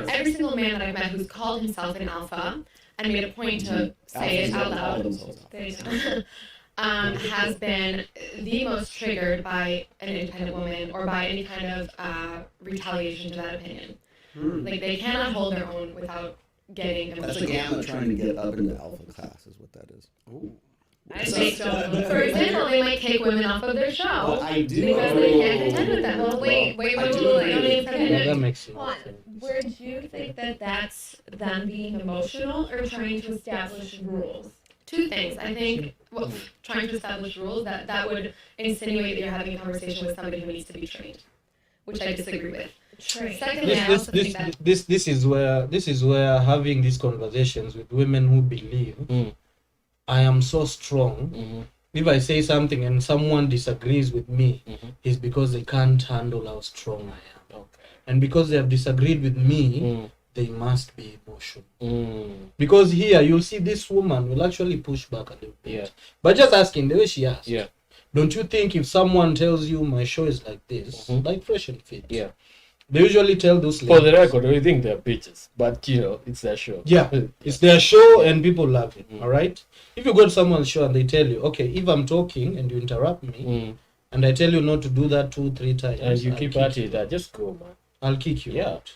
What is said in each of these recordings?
Every single man that I've met who's called himself an alpha and made a point to say it out loud has been the most triggered by an independent woman or by any kind of retaliation to that opinion. Like, they cannot hold their own without getting... That's a gamma trying to get up into alpha class is what that is. Ooh. For example, they might kick women off of their show. Well, I do. Because they can't contend with them. Well, wait. That makes sense. Would you think that that's them being emotional or trying to establish rules? Two things. I think trying to establish rules that would insinuate that you're having a conversation with somebody who needs to be trained, which I disagree with. Secondly, I also think that this is where having these conversations with women who believe I am so strong. If I say something and someone disagrees with me, it's because they can't handle how strong I am. Okay. And because they have disagreed with me, they must be emotional. Because here you'll see this woman will actually push back a little bit. Yeah. But just asking the way she asked. Yeah. Don't you think if someone tells you my show is like this, like Fresh and Fit? Yeah. They usually tell those ladies. For the record, we think they're bitches, but it's their show. Yeah, it's their show and people love it. All right. If you go to someone's show and they tell you, okay, if I'm talking and you interrupt me, and I tell you not to do that 2-3 times, and you keep at it, just go, man. I'll kick you out.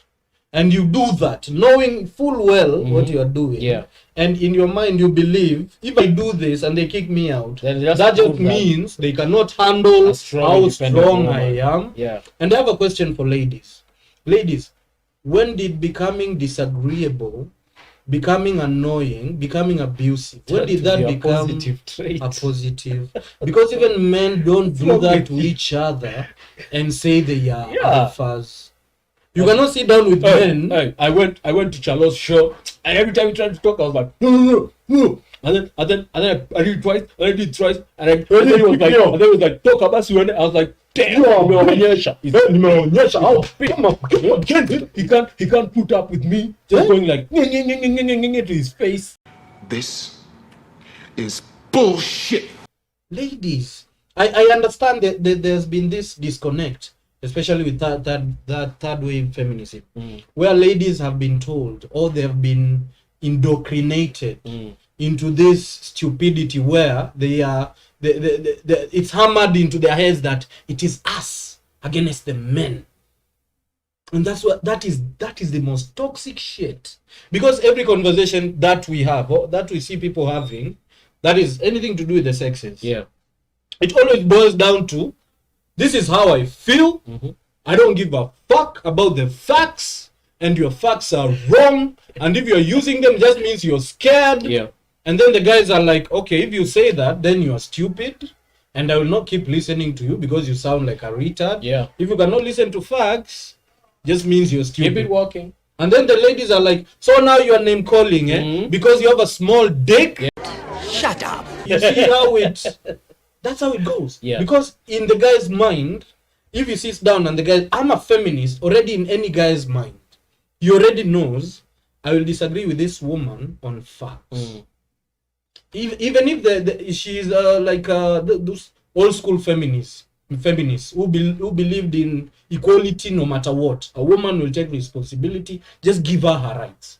And you do that, knowing full well what you are doing. Yeah. And in your mind, you believe, if I do this and they kick me out, that just means they cannot handle how strong I am. Yeah. And I have a question for ladies. Ladies, when did becoming disagreeable, becoming annoying, becoming abusive, when did that become a positive? Because even men don't do that to each other and say they are alphas. You cannot sit down with men. I went to Charlotte's show, and every time he tried to talk, I was like, no. And then I did it twice, and I did it thrice, and then he was like, talk about you. I was like, damn, he can't put up with me just going like to his face. This is bullshit. Ladies, I understand that there's been this disconnect, especially with that third wave feminism, where ladies have been told or they have been indoctrinated into this stupidity where they are it's hammered into their heads that it is us against the men. And that is the most toxic shit. Because every conversation that we have or that we see people having that is anything to do with the sexes. Yeah. It always boils down to, this is how I feel. I don't give a fuck about the facts, and your facts are wrong. And if you're using them, just means you're scared. Yeah. And then the guys are like, okay, if you say that, then you are stupid, and I will not keep listening to you because you sound like a retard. Yeah. If you cannot listen to facts, just means you're stupid. Keep it walking. And then the ladies are like, so now you are name calling, because you have a small dick. Yeah. shut up. You see how that's how it goes. Yeah. Because in the guy's mind, if he sits down and the guy, I'm a feminist, already in any guy's mind, he already knows I will disagree with this woman on facts. Even if she's like those old school feminists who believed in equality no matter what. A woman will take responsibility, just give her her rights.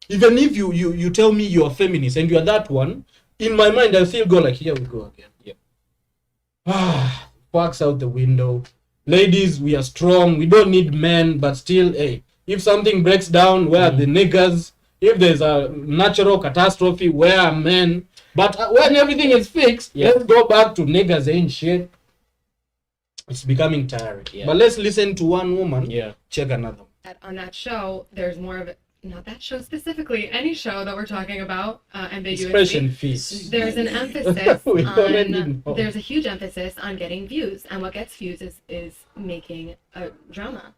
Even if you tell me you're a feminist and you're that one, in my mind I still go like, here we go again. Facts out the window. Ladies, we are strong, we don't need men, but still, hey, if something breaks down, where are the niggas? If there's a natural catastrophe, where are men? But when everything is fixed, let's go back to niggas ain't shit. It's becoming tiring. But let's listen to one woman, check another. On that show, there's more of it. Not that show specifically, any show that we're talking about, ambiguously. Fresh&Fit. There's an emphasis there's a huge emphasis on getting views, and what gets views is making a drama.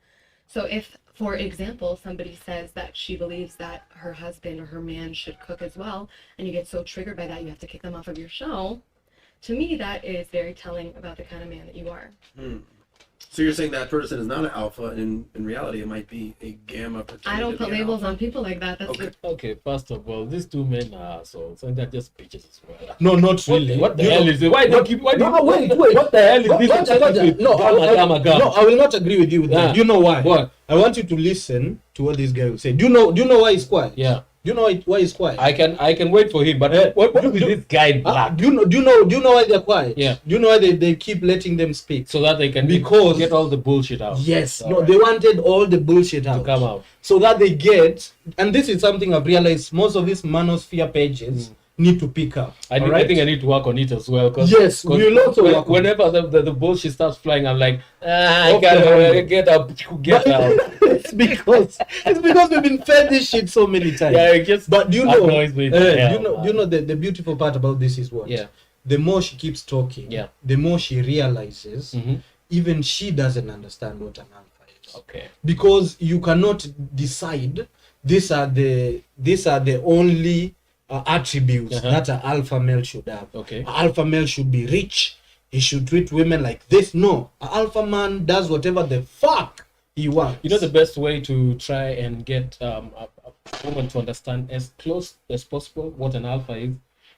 So if, for example, somebody says that she believes that her husband or her man should cook as well, and you get so triggered by that you have to kick them off of your show, to me that is very telling about the kind of man that you are. So you're saying that person is not an alpha, and in reality, it might be a gamma. I don't put labels on people like that. That's Okay. Okay, first of all, these two men are assholes, and they're just bitches as well. No, not really. What the hell is it? Why what- they keep? Why no, do wait. What the hell is this? No, I will not agree with you with that. Yeah. Do you know why? What? I want you to listen to what this guy will say. Do you know why he's quiet? Yeah, Do you know why he's quiet? I can wait for him, but what is this guy in black? Do you know why they're quiet? Yeah. Do you know why they keep letting them speak? So that they can Because- get all the bullshit out. Yes. All No, right. they wanted all the bullshit To out. come out. So that they get, and this is something I've realized most of these manosphere pages need to pick up. I alright? think I need to work on it as well. Yes, we will also work on whenever the bullshit starts flying, I'm like, I Okay. can't get out. it's because we've been fed this shit so many times. Yeah, it just But do you know? annoys me. do Yeah, you know the beautiful part about this is what? Yeah. The more she keeps talking, Yeah. the more she realizes Mhm. even she doesn't understand what an alpha is. Okay. Because you cannot decide these are the only attributes Uh-huh. that an alpha male should have. Okay. An alpha male should be rich. He should treat women like this. No, an alpha man does whatever the fuck he wants. You know the best way to try and get a woman to understand as close as possible what an alpha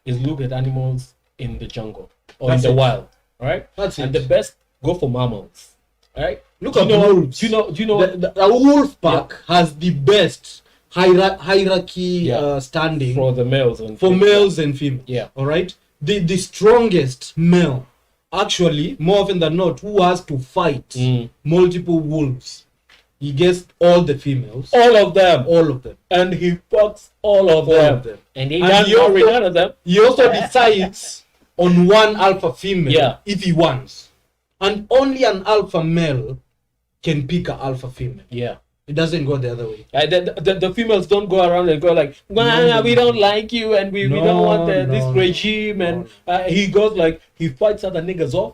is look at animals in the jungle or That's in the it. wild. All right. That's And it. the best go for mammals. All right. Look Do at you know? wolves. Do you know? The wolf pack has the best hierarchy Yeah. standing For the males and for females. males and females. Yeah. All right. The strongest male, actually, more often than not, who has to fight multiple wolves, he gets all the females, All of them. all of them. And he fucks all of All them. of them. And he And doesn't he also- marry none of them. He also decides on one alpha female Yeah. if he wants, and only an alpha male can pick an alpha female. Yeah. It doesn't go the other way. The females don't go around and go like, well, No, we no. don't like you and we don't No, want this no, regime. And he goes like, he fights other niggas off.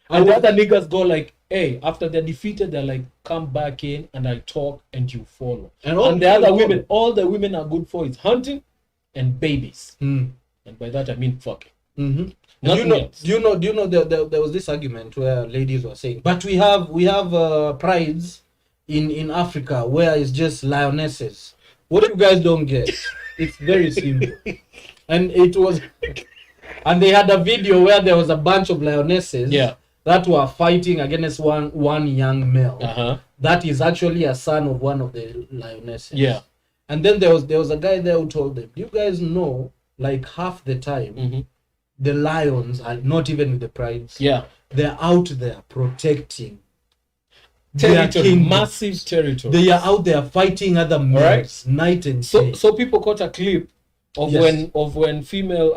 I And the would- other niggas go like, hey, after they're defeated, they're like, come back in and I talk and you follow. And all And the other people women, follow. all the women are good for is hunting and babies. Hmm. And by that I mean fucking. Mm-hmm. Do Nothing you know? else. Do you know? There was this argument where ladies were saying, but we have prides in Africa where it's just lionesses. What you guys don't get? It's very simple, and it was, and they had a video where there was a bunch of lionesses Yeah. that were fighting against one young male. Uh-huh. That is actually a son of one of the lionesses. Yeah. And then there was a guy there who told them, you guys know, like half the time, Mhm. the lions are not even with the prides. Yeah. They're out there protecting their Territory, kingdom. massive territory. They are out there fighting other males night and day. So people caught a clip of Yes. when female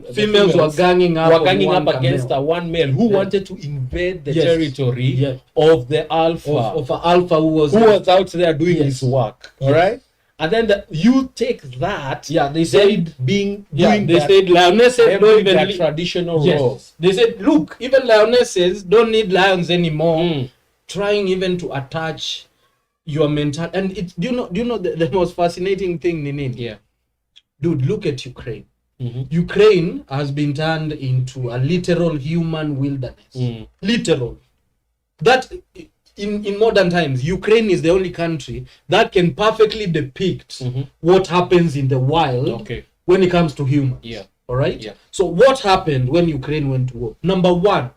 the Females were ganging up, were ganging on up one against camel. one male who Yeah. wanted to invade the Yes. territory Yeah. of the alpha of an alpha who was out there doing Yes. his work. Yes. All right, and then you take that. Yeah, they then said being yeah, doing they that, said lionesses them don't doing even their li- traditional Yes. role. They said, look, even lionesses don't need lions anymore. Mm. Trying even to attach your mental, and it's do you know the most fascinating thing, Ninin? Yeah. Dude, look at Ukraine. Mhm. Ukraine has been turned into a literal human wilderness. Mm. Literal. That in modern times, Ukraine is the only country that can perfectly depict Mhm. what happens in the wild Okay. when it comes to humans. Yeah. All right. Yeah. So what happened when Ukraine went to war? Number one,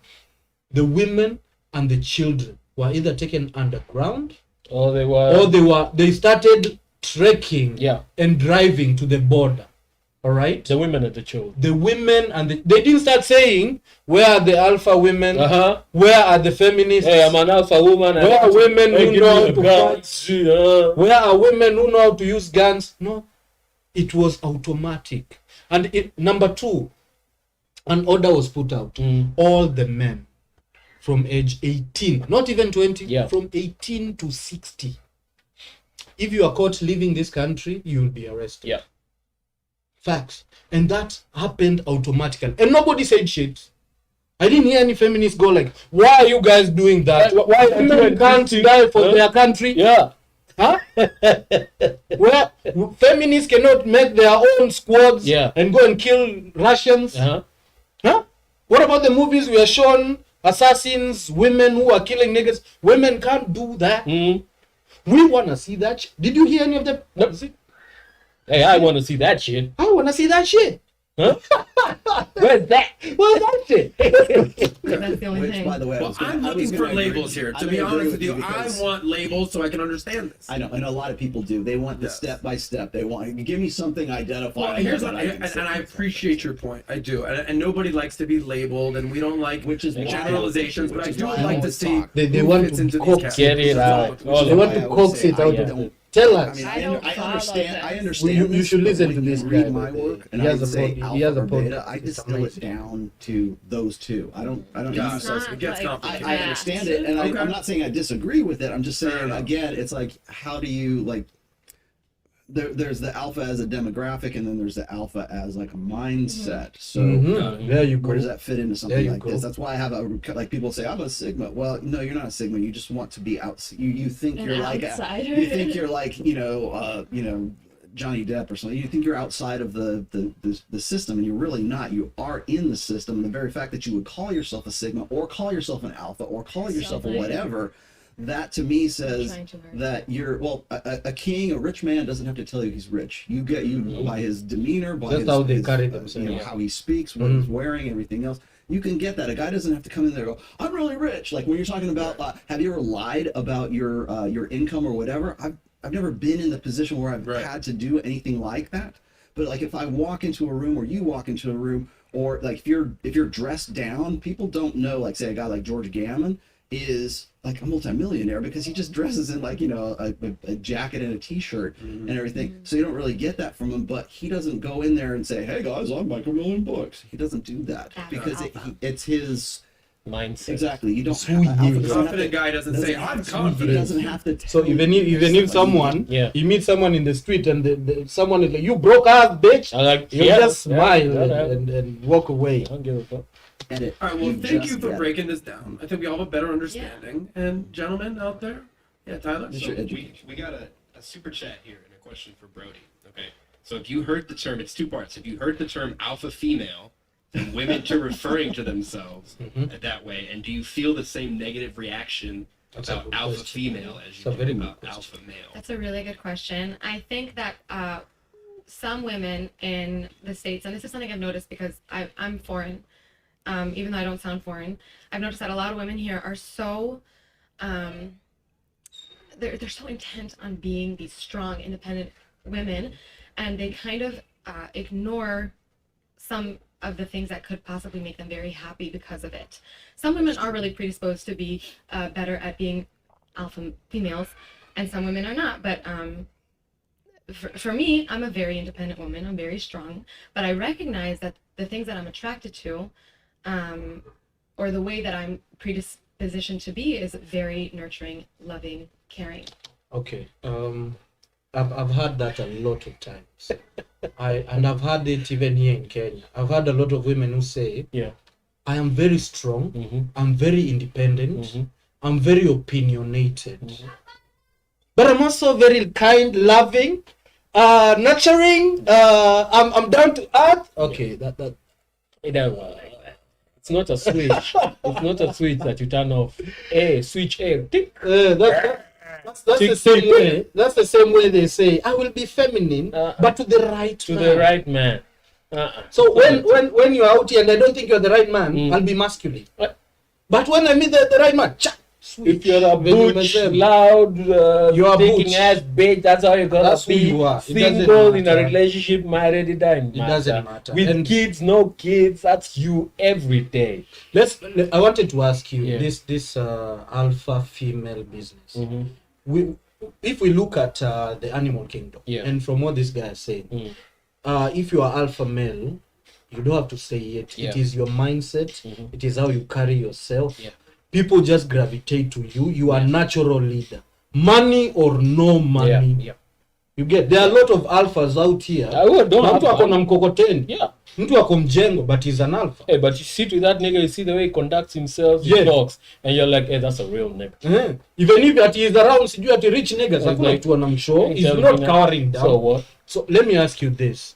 the women and the children were either taken underground Or they were. they started trekking Yeah. and driving to the border. All right. The women and the children. The women and they didn't start saying, where are the alpha women? Uh-huh. Where are the feminists? Hey, I'm an alpha woman. Where are women Hey, who give know me how a to gun. fight? Yeah. Where are women who know how to use guns? No, it was automatic. And number two, an order was put out. Mm. All the men from age 18, not even 20, Yeah. from 18 to 60. If you are caught leaving this country, you will be arrested. Yeah. Facts. And that happened automatically. And nobody said shit. I didn't hear any feminists go like, why are you guys doing that? Why women can't die for their country? Yeah. Huh? Where feminists cannot make their own squads Yeah. and go and kill Russians? Uh-huh. Huh? What about the movies we are shown assassins, women who are killing niggas. Women can't do that. We want to see that. Did you hear any of them? Nope. Hey, I want to see that shit. I want to see that shit. Huh? Where's that? Where's that shit? That's the only Which, thing. by the way, Well, I'm looking for labels here. To be honest with you, I want labels so I can understand this. I know, and a lot of people do. They want the step by step. They want give me something identifiable. Well, here's what, that I can and sit I and appreciate your point. I do, and nobody likes to be labeled, and we don't like Which is why- generalizations. But I which is do why I like to always see talk. They who want fits to into coax these Get it out. categories. They want I to always coax say, it out I of don't- them. Tell I us. mean, I don't I follow understand. this. I understand. You should this, listen but to when this you guy, read my but work, and he I has would a say pod- he has alpha a or podcast. beta. I It's distill it amazing. down to those two. I don't Yeah, use so those. it gets complicated. I understand it, and Okay. I'm not saying I disagree with it. I'm just Fair saying enough. again, it's like how do you like? There's the alpha as a demographic, and then there's the alpha as like a mindset. So There you go. where does that fit into There something you like go. this? That's why I have like people say I'm a sigma. Well, no, you're not a sigma. You just want to be out. You think An you're like outsider. you think you're like Johnny Depp or something. You think you're outside of the system, and you're really not. You are in the system. And the very fact that you would call yourself a sigma or call yourself an alpha or call yourself a whatever, that to me says Trying too hard. that you're a king, a rich man doesn't have to tell you he's rich. You get by his demeanor, by That's his, how they his, carry you themselves. know, how he speaks, what he's wearing, everything else. You can get that. A guy doesn't have to come in there and go, "I'm really rich." Like when you're talking about, have you ever lied about your income or whatever? I've never been in the position where I've had to do anything like that. But like if I walk into a room or you walk into a room, or like if you're dressed down, people don't know. Like say a guy like George Gammon is like a multimillionaire because he just dresses in like a jacket and a t-shirt and everything. So you don't really get that from him. But he doesn't go in there and say, "Hey guys, I'll make $1 million." He doesn't do that because it's his Mindset. exactly. You don't. It's who he Alpha is. doesn't have Confident to- guy doesn't say, "I'm He confident." doesn't have to. So tell even you if someone Yeah. you meet someone in the street and someone is like, "You broke ass bitch," I like you just smile and walk away. I don't give a fuck. edit. All right, well, thank you just for get it. breaking this down. I think we all have a better understanding. And gentlemen out there, Tyler. Just So, your edu- We got a super chat here and a question for Brody. Okay, so if you heard the term, it's two parts. If you heard the term alpha female, and women to referring to themselves that way, and do you feel the same negative reaction That's a about good alpha question. female as That's you a do very about good alpha male? That's a really good question. I think that some women in the States, and this is something I've noticed because I'm foreign, even though I don't sound foreign, I've noticed that a lot of women here are so, they're so intent on being these strong, independent women, and they kind of ignore some of the things that could possibly make them very happy because of it. Some women are really predisposed to be better at being alpha females, and some women are not. But for me, I'm a very independent woman. I'm very strong, but I recognize that the things that I'm attracted to, or the way that I'm predispositioned to be, is very nurturing, loving, caring. Okay. I've had that a lot of times. I've had it even here in Kenya. I've had a lot of women who say, Yeah. I am very strong, I'm very independent, I'm very opinionated. But I'm also very kind, loving, nurturing, I'm down to earth. Okay, that It don't work like that. It's not a switch. It's not a switch that you turn off. A switch A. Tick. that's the same way. That's the same way they say, I will be feminine, but to the right To man. the right man. So when you're out here and I don't think you're the right man, I'll be masculine. But when I meet the right man, If you're a butch, loud, You're a taking butch. ass bitch, that's how you're gonna That's who be. you are. It doesn't Single in a matter. relationship, married, it doesn't matter. doesn't matter. With And- kids, no kids, that's you every day. I wanted to ask you Yeah. this alpha female business. If we look at the animal kingdom, Yeah. and from what this guy is saying, if you are alpha male, you don't have to say it. Yeah. It is your mindset. It is how you carry yourself. Yeah. People just gravitate to you. You are natural leader. Money or no money. Yeah. You get, there are a lot of alphas out here. Don't Na have mtu ako na money. mkokoteni. Yeah. Mtu ako mjengo, but he's an alpha. Hey, but you sit with that nigga, you see the way he conducts himself, he Yeah. talks, and you're like, hey, that's a real nigga. Even if that he is around, sijui ati rich niggas, hakuna Exactly. kitu anamshow. He's Tell me not now. cowering down. So what? So let me ask you this.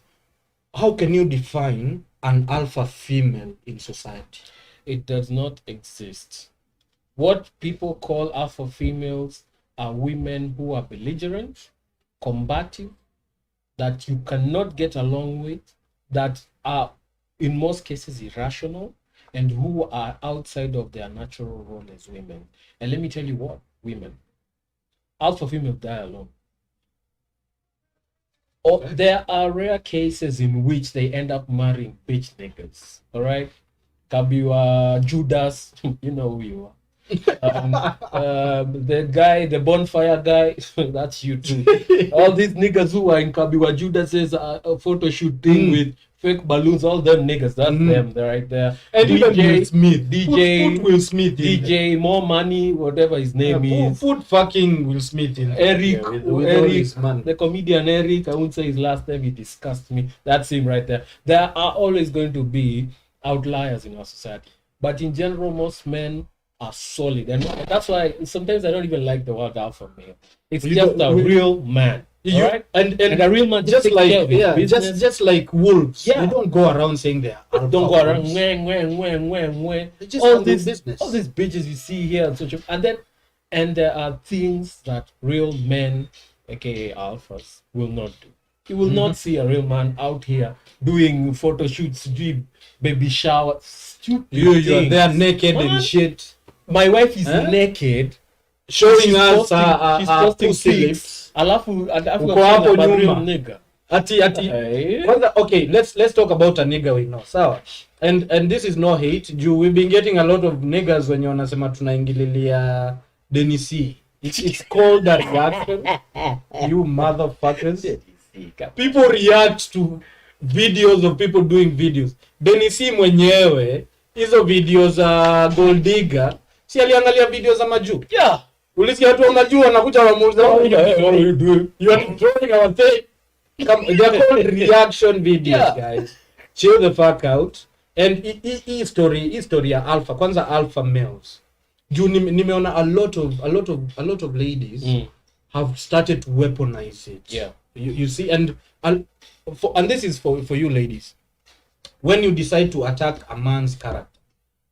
How can you define an alpha female in society? it does not exist. What people call alpha females are women who are belligerent, combative, that you cannot get along with, that are in most cases irrational, and who are outside of their natural role as women. And let me tell you what, women, alpha females die alone. Or there are rare cases in which they end up marrying bitch niggas. All right, Kabiwa, Judas, you know who you are. The guy, the bonfire guy, that's you too. All these niggas who are in Kabiwa Judas's a photo shoot thing with fake balloons, all them niggas, that's them. They're right there. And even Will Smith, DJ, put Will Smith in DJ, more money, whatever his name is. Put fucking Will Smith in. Eric, with all his money. the comedian Eric, I won't say his last name, it disgusts me. That's him right there. There are always going to be outliers in our society. But in general, most men are solid. And that's why sometimes I don't even like the word alpha male. It's just a real man. You, right? and a real man just takes care of his business. just like wolves. Yeah. They don't go around saying they are alpha. Don't go around wolves. They just all handle this business. All these bitches you see here and such, and there are things that real men, aka alphas, will not do. You will not see a real man out here doing photo shoots, doing baby showers, stupid You are things. there naked Man, and shit, my wife is naked, showing she's us posting pussy pics. lips. Alafu Uko hapo a real nyuma. nigga. Ati. Hey. Okay, let's talk about a nigga we know. Sawa. And this is no hate. We've been getting a lot of niggas when you wanasema tunaingililia Denisi. It's called a reaction. You motherfuckers. People react to videos of people doing videos. Denisi mwenyewe hizo videos za gold digger, si aliangalia videos za majuu. Yeah. Ulisikia watu wa majuu wanakuja wanamuuliza, you are destroying our thing. They're called reaction videos, guys. Chill the fuck out. And history ya alpha, kwanza alpha males. Juu nimeona a lot of ladies have started to weaponize it. Yeah. You see, and this is for you ladies. When you decide to attack a man's character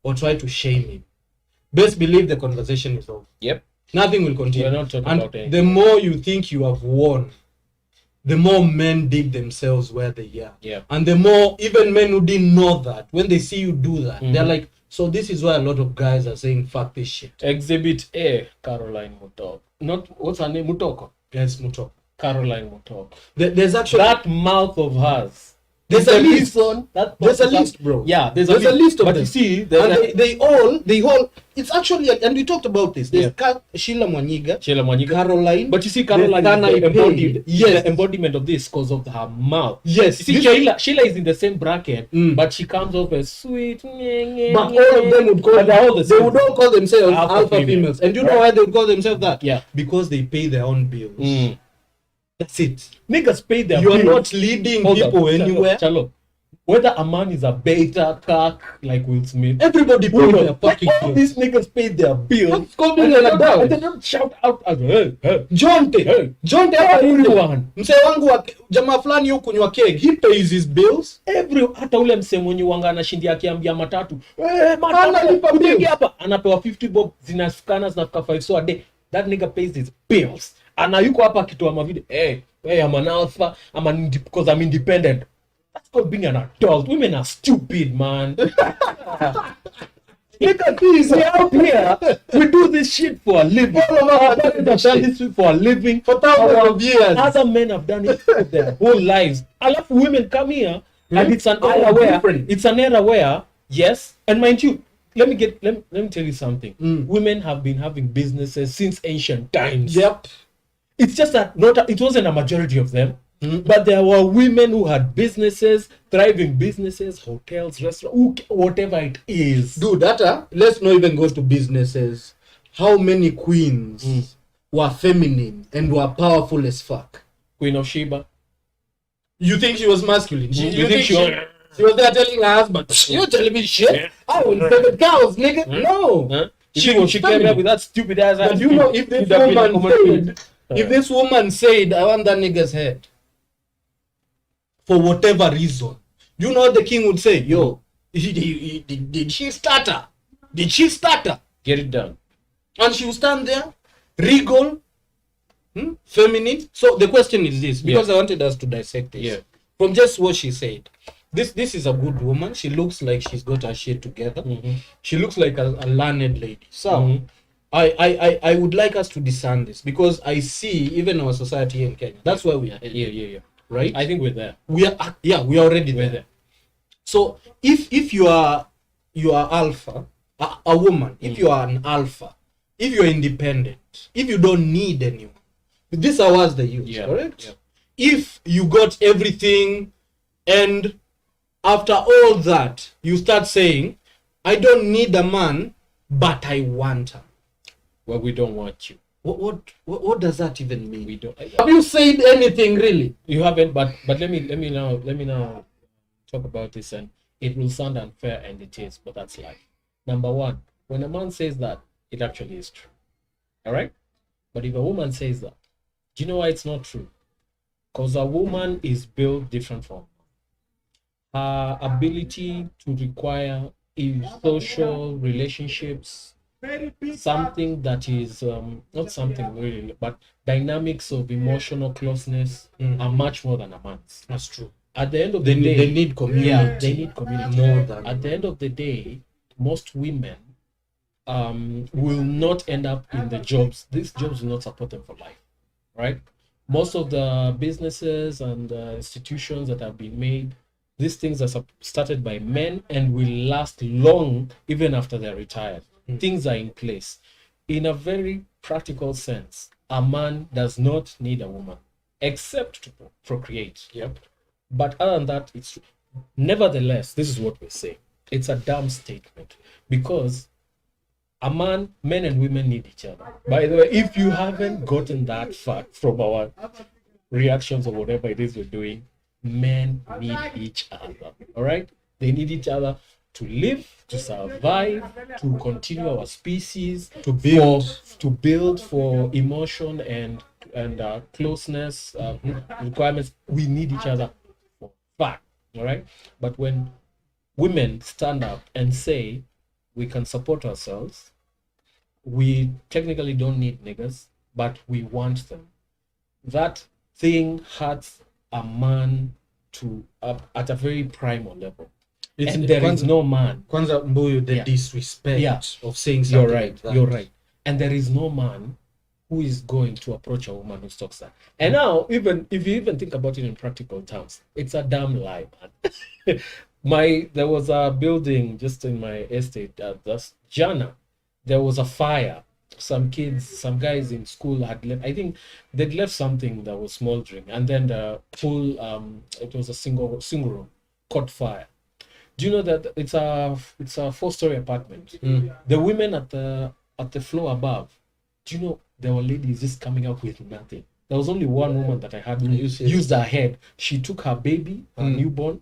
or try to shame him, best believe the conversation is over. Yep. Nothing will continue. We're not talking and about anything. the more you think you have won, the more men dig themselves where they are. Yeah. And the more, even men who didn't know that, when they see you do that, they're like, so this is why a lot of guys are saying, fuck this shit. Exhibit A, Caroline Mutoko. Not, what's her name? Mutoko. Yes, Muto. Caroline Mutoko. There's actually... That mouth of hers. There's a list. There's a list, bro. Yeah, there's a list of but them. You see, and they all, it's actually, and we talked about this. There's Sheila Mwanyiga, Caroline. But you see, Caroline is the embodiment of this because of her mouth. Yes. You see, Sheila is in the same bracket, but she comes off as sweet. But all of them would call they would all call themselves alpha females. And you know why they would call themselves that? Yeah. Because they pay their own bills. That's it. Niggas pay their bills. You are not leading people anywhere. Chalo. Whether a man is a beta, cock, like Will Smith, everybody pays their fucking bills. All these niggas pay their bills. And they don't shout out as hey. Jonte everyone. Mse wangu wa jamaa fulani huku kunywa keg, he pays his bills. Hata ule mse mwenye wanga anashindia akiambia matatu. Analipa big hapa. Anapewa 50 bob zinafika 5 so a day. That nigga pays his bills. Ana yuko hapa akitoa mavideo. Hey, I'm an alpha. Because I'm independent. That's called being an adult. Women are stupid, man. Look at this. We're out here. We do this shit for a living. All of us have done this shit for a living. For thousands of years. Other men have done it for their whole lives. A lot of women come here and it's an era where, yes, and mind you, let me tell you something. Women have been having businesses since ancient times. Yep. It's just that it wasn't a majority of them. But there were women who had businesses, thriving businesses, hotels, restaurants, whatever it is. Dude, let's not even go to businesses. How many queens were feminine and were powerful as fuck? Queen of Sheba. You think she was masculine? You think she was there telling her husband, you're telling me shit? Yeah. I will say the cows, nigga. No. Huh? She came up with that stupid ass. But you know, if this woman said, I want that nigga's head, for whatever reason, you know what the king would say? Yo, Did she stutter? Did she stutter? Get it done. And she will stand there, regal, feminine. So the question is this, because I wanted us to dissect this. Yeah. From just what she said. This is a good woman. She looks like she's got her shit together. She looks like a learned lady. So I would like us to discern this, because I see even our society in Kenya. That's why we are here. Yeah. Right? I think we're there. We are we are already there. So if you are alpha, a woman, if you are an alpha, if you are independent, if you don't need anyone, these are words they use, correct? Yeah. If you got everything, and after all that you start saying, I don't need a man, but I want her. Well, we don't want you. What does that even mean? We don't. Have you said anything really? You haven't, but let me now talk about this, and it will sound unfair, and it is, but that's life. Number one, when a man says that, it actually is true. All right? But if a woman says that, do you know why it's not true? Because a woman is built different from her ability to require in social relationships, something that is not something really, but dynamics of emotional closeness are much more than a man's. That's true. At the end of the day, They need community. Yeah, they need community more than. At the end of the day, most women will not end up in the jobs. These jobs will not support them for life, right? Most of the businesses and institutions that have been made, these things are started by men and will last long even after they're retired. Things are in place. In a very practical sense, a man does not need a woman except to procreate. Yep. But other than that, it's nevertheless, this is what we say. It's a dumb statement, because men and women need each other. By the way, if you haven't gotten that fact from our reactions or whatever it is we're doing, men need each other. All right? They need each other to live, to survive, to continue our species, to build for emotion and closeness requirements. We need each other for fact. All right? But when women stand up and say we can support ourselves, we technically don't need niggas, but we want them, that thing hurts a man to at a very primal level. And there is no man. Kwanza Mbuyu, the disrespect of saying something. You're right. Like that. You're right. And there is no man who is going to approach a woman who talks that. And now, even if you even think about it in practical terms, it's a damn lie, man. There was a building just in my estate, that's Jana. There was a fire. Some guys in school had left. I think they'd left something that was smoldering, and then the whole it was a single room, caught fire. Do you know that it's a 4-story apartment? The women at the floor above, do you know there were ladies just coming out with nothing? There was only one woman that I had used her head. She took her baby, her newborn,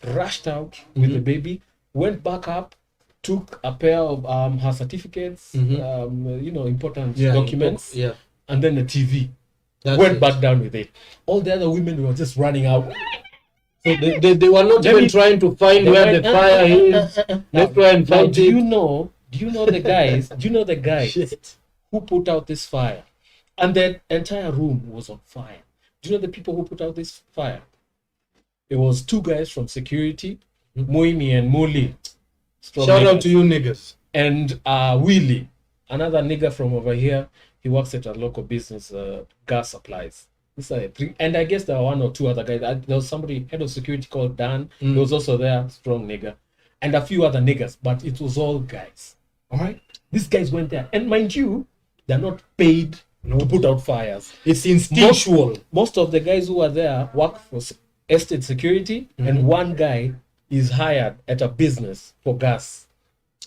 rushed out with the baby, went back up, took a pair of her certificates, important documents, and then the TV. Went back down with it. All the other women were just running out. So they were not even trying to find where the fire is. Let's try and find it. Do you know the guys? Do you know the guys who put out this fire? And the entire room was on fire. Do you know the people who put out this fire? It was 2 guys from security, Moimi and Muli. Shout out to you niggas. And Willie, another nigga from over here. He works at a local business, gas supplies. These are the 3. And I guess there were 1 or 2 other guys. There was somebody, head of security called Dan. He was also there, strong nigga. And a few other niggas, but it was all guys. All right? These guys went there. And mind you, they're not paid to put out fires. It's instinctual. Most of the guys who are there work for estate security, and one guy is hired at a business for gas.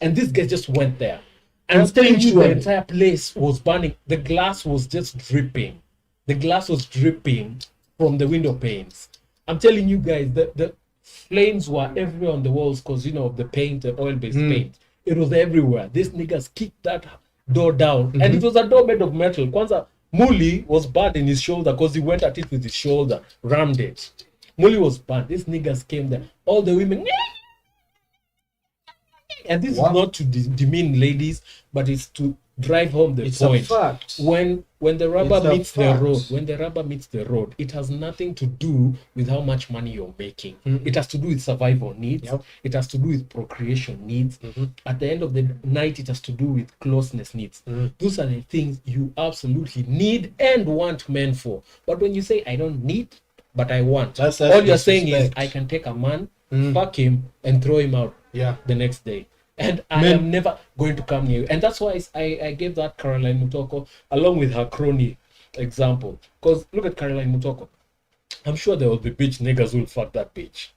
And these guys just went there. And I'm telling you, the entire place was burning. The glass was just dripping. The glass was dripping from the window panes. I'm telling you guys, the flames were everywhere on the walls because, of the paint, the oil-based paint. It was everywhere. These niggas kicked that door down. And it was a door made of metal. Kwanza, Muli was burned in his shoulder because he went at it with his shoulder, rammed it. Muli was burned. These niggas came there. All the women, And this is not to demean ladies, but it's to drive home the point. A fact. When the rubber It's a meets the fact. road, when the rubber meets the road, it has nothing to do with how much money you're making. It has to do with survival needs. Yep. It has to do with procreation needs. At the end of the night, it has to do with closeness needs. Those are the things you absolutely need and want men for. But when you say I don't need, but I want, That's all you're saying is disrespect. I can take a man, fuck him, and throw him out the next day. And I am never going to come near you. And that's why I gave that Caroline Mutoko along with her crony example. Because look at Caroline Mutoko. I'm sure there will be bitch niggas who will fuck that bitch.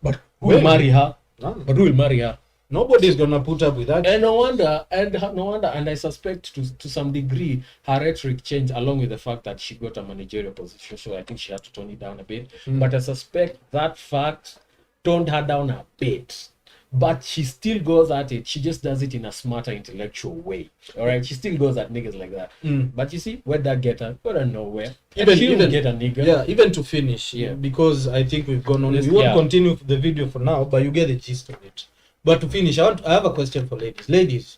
But who will marry her? None. But who will marry her? Nobody's gonna put up with that. And no wonder, and I suspect to some degree her rhetoric changed along with the fact that she got a managerial position. So I think she had to tone it down a bit. But I suspect that fact toned her down a bit. But she still goes at it. She just does it in a smarter, intellectual way. All right, she still goes at niggas like that. But you see, where'd that get her? Go to nowhere. Even get a nigga. Yeah, even to finish. Yeah. Because I think we've gone on. Yes, We won't yeah. continue the video for now, but you get the gist of it. But to finish, I have a question for ladies. Ladies,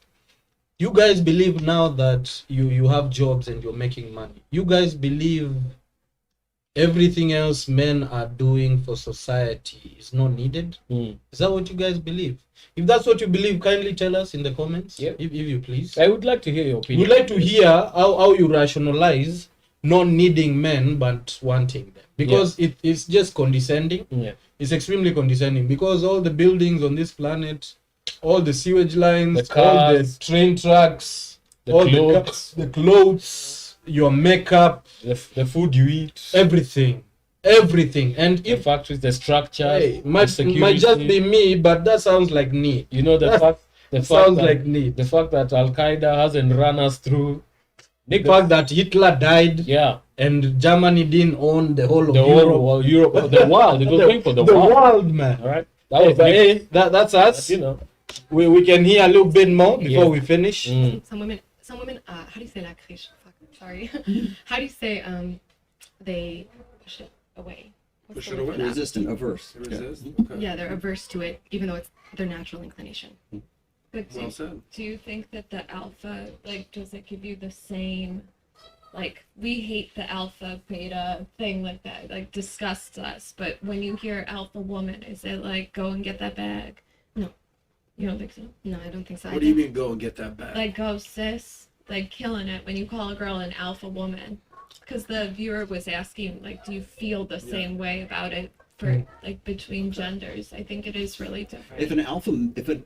you guys believe now that you have jobs and you're making money. You guys believe everything else men are doing for society is not needed? Is that what you guys believe? If that's what you believe, kindly tell us in the comments. Yep. If you please. I would like to hear your opinion. We'd like to hear how you rationalize not needing men but wanting them. Because it's just condescending. Yeah. It's extremely condescending because all the buildings on this planet, all the sewage lines, The all the cars, train tracks, the all clothes. the clothes, your makeup, The food you eat, everything. And the if factories, the structure, hey, the might security. just be me, but that sounds like need. You know That sounds like need. The fact that Al Qaeda hasn't run us through. The fact that Hitler died Yeah. and Germany didn't own the whole of The Europe. whole Europe, the world. It was going for the the world. world, man. All right. That That was was but big, hey, that's us. you know. We can hear a little bit more before Yeah. we finish. Some women, how do you say la criche? Fuck, sorry. How do you say they push it away? What's Push the it word away? for that? Resistant, averse. Resist? Okay. Yeah, they're averse to it, even though it's their natural inclination. But Well said. do you think that the alpha, like, does it give you the same, like, we hate the alpha beta thing like that, like, disgusts us, but when you hear alpha woman, is it like, go and get that bag? No. You don't think so? No, I don't think so. What do you mean go and get that back? Like, go sis, like, killing it when you call a girl an alpha woman. Because the viewer was asking, like, do you feel the same way about it for, like, between genders? I think it is really different.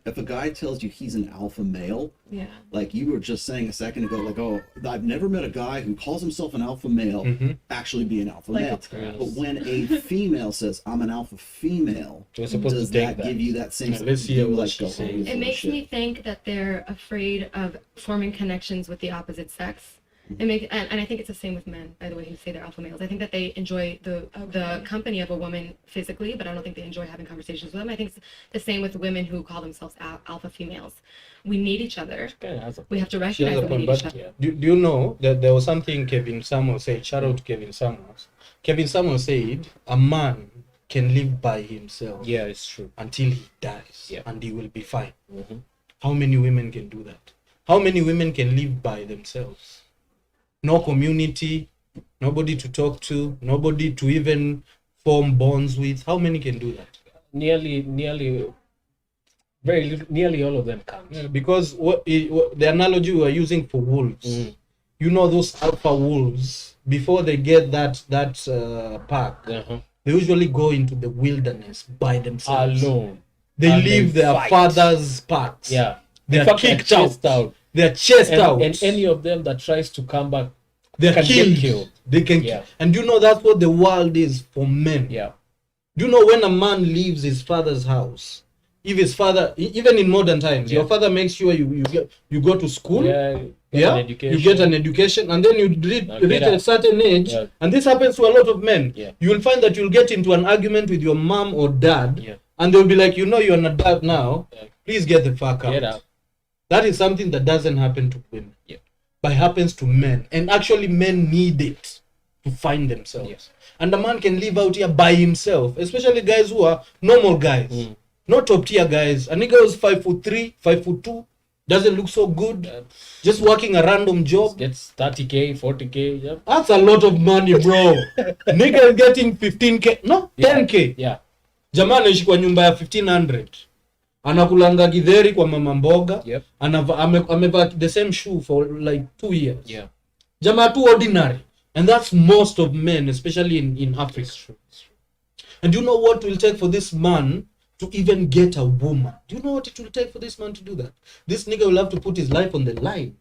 If a guy tells you he's an alpha male, Yeah. like you were just saying a second ago, like, oh, I've never met a guy who calls himself an alpha male actually be an alpha Like male. it's gross. But when a female says, I'm an alpha female, You're supposed does to take that that. give you that same Yeah, let's hear you, what like, she go, says. "Oh, It makes shit." me think that they're afraid of forming connections with the opposite sex. And I think it's the same with men, by the way, who say they're alpha males. I think that they enjoy the company of a woman physically, but I don't think they enjoy having conversations with them. I think it's the same with women who call themselves alpha females. We need each other. Kinda has a- We have to She has recognize a that we point, need each but other. do you know that there was something Kevin Samuel said? Shout out to Kevin Samuel. Kevin Samuel said a man can live by himself Yeah, it's true. until he dies, Yeah. and he will be fine. How many women can do that? How many women can live by themselves? No community, nobody to talk to, nobody to even form bonds with. How many can do that? Nearly all of them can't. Yeah, because the analogy we are using for wolves, you know, those alpha wolves, before they get that pack, they usually go into the wilderness by themselves. Alone. They And leave they their fight. father's packs. Yeah. They In are fact, kicked they're out. chased out. They're chased out. And any of them that tries to come back, they're can killed. get killed. They can. Yeah. And you know that's what the world is for men. yeah. Do you know when a man leaves his father's house? If his father, even in modern times, your father makes sure you go to school. Yeah. Yeah, An education. you get an education, and then you reach get a out. certain age, Yeah. and this happens to a lot of men. Yeah. You will find that you'll get into an argument with your mom or dad, Yeah. and they'll be like, you know, you're an adult now. Yeah. Please get the fuck out. Get out. That is something that doesn't happen to women, Yeah. but happens to men, and actually men need it to find themselves. Yes. And a man can live out here by himself, especially guys who are normal guys. Not top tier guys. A nigga who's 5'3", 5'2", doesn't look so good. Just working a random job. Gets 30K, 40K. Yep. That's a lot of money, bro. Nigga is getting 15K. No, 10K. Yeah. Jamaa anaishi kwa nyumba ya 1500. Anakulanga githeri kwa mama mboga. Yep. Amevaa the same shoe for like 2 years. Yeah. Jamaa too ordinary. And that's most of men, especially in Africa. It's true. And do you know what will take for this man to even get a woman? Do you know what it will take for this man to do that? This nigga will have to put his life on the line.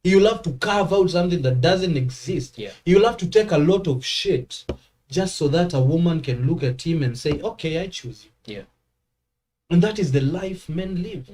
He will have to carve out something that doesn't exist. Yeah. He will have to take a lot of shit just so that a woman can look at him and say, okay, I choose you. Yeah. And that is the life men live.